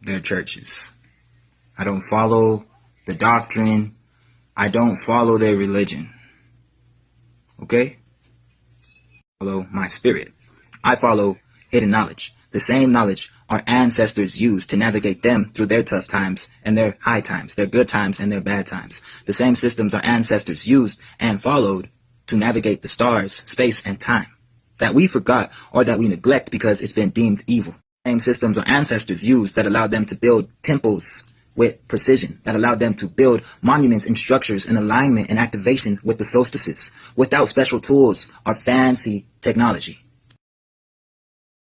their churches. I don't follow the doctrine. I don't follow their religion. Okay? I follow my spirit. I follow hidden knowledge. The same knowledge our ancestors used to navigate them through their tough times and their high times, their good times and their bad times. The same systems our ancestors used and followed to navigate the stars, space, and time that we forgot or that we neglect because it's been deemed evil. Same systems our ancestors used that allowed them to build temples with precision, that allowed them to build monuments and structures in alignment and activation with the solstices without special tools or fancy technology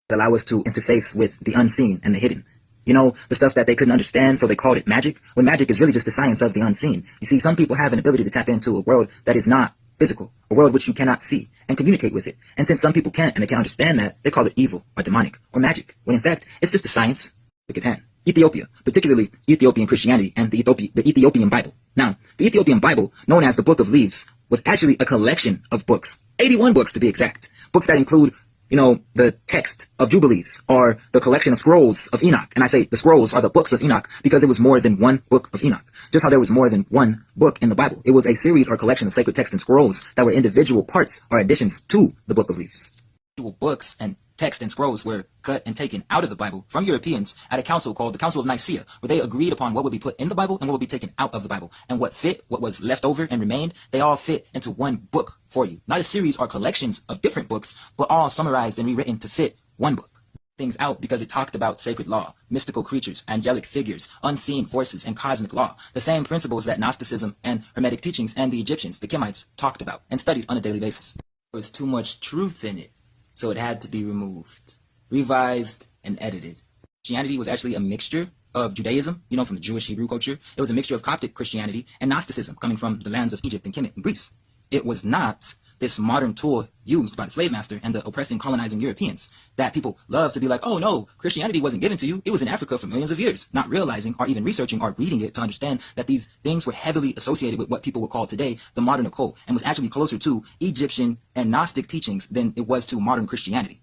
that allow us to interface with the unseen and the hidden. You know, the stuff that they couldn't understand, so they called it magic, when magic is really just the science of the unseen. You see, some people have an ability to tap into a world that is not physical, a world which you cannot see, and communicate with it. And since some people can't and they can't understand that, they call it evil or demonic or magic, when in fact, it's just a science we could hand. Ethiopia, particularly Ethiopian Christianity and the Ethiopian Bible. Now, the Ethiopian Bible, known as the Book of Leaves, was actually a collection of books, 81 books to be exact, books that include, you know, the text of Jubilees or the collection of scrolls of Enoch. And I say the scrolls are the books of Enoch because it was more than one book of Enoch. Just how there was more than one book in the Bible. It was a series or collection of sacred texts and scrolls that were individual parts or additions to the Book of Leaves. Individual books and texts and scrolls were cut and taken out of the Bible from Europeans at a council called the Council of Nicea, where they agreed upon what would be put in the Bible and what would be taken out of the Bible. And what fit, what was left over and remained, they all fit into one book for you. Not a series or collections of different books, but all summarized and rewritten to fit one book. Things out because it talked about sacred law, mystical creatures, angelic figures, unseen forces, and cosmic law. The same principles that Gnosticism and hermetic teachings and the Egyptians, the Kemites, talked about and studied on a daily basis. There was too much truth in it, so it had to be removed, revised, and edited. Christianity was actually a mixture of Judaism, you know, from the Jewish Hebrew culture. It was a mixture of Coptic Christianity and Gnosticism coming from the lands of Egypt and Kemet and Greece. It was not this modern tool used by the slave master and the oppressing, colonizing Europeans that people love to be like, oh no, Christianity wasn't given to you. It was in Africa for millions of years, not realizing or even researching or reading it to understand that these things were heavily associated with what people would call today the modern occult and was actually closer to Egyptian and Gnostic teachings than it was to modern Christianity.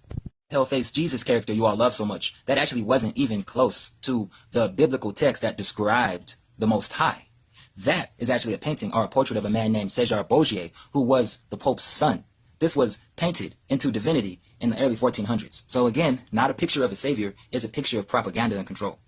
Hell-faced Jesus character you all love so much, that actually wasn't even close to the biblical text that described the Most High. That is actually a painting or a portrait of a man named César Borgia, who was the Pope's son. This was painted into divinity in the early 1400s. So again, not a picture of a savior, is a picture of propaganda and control.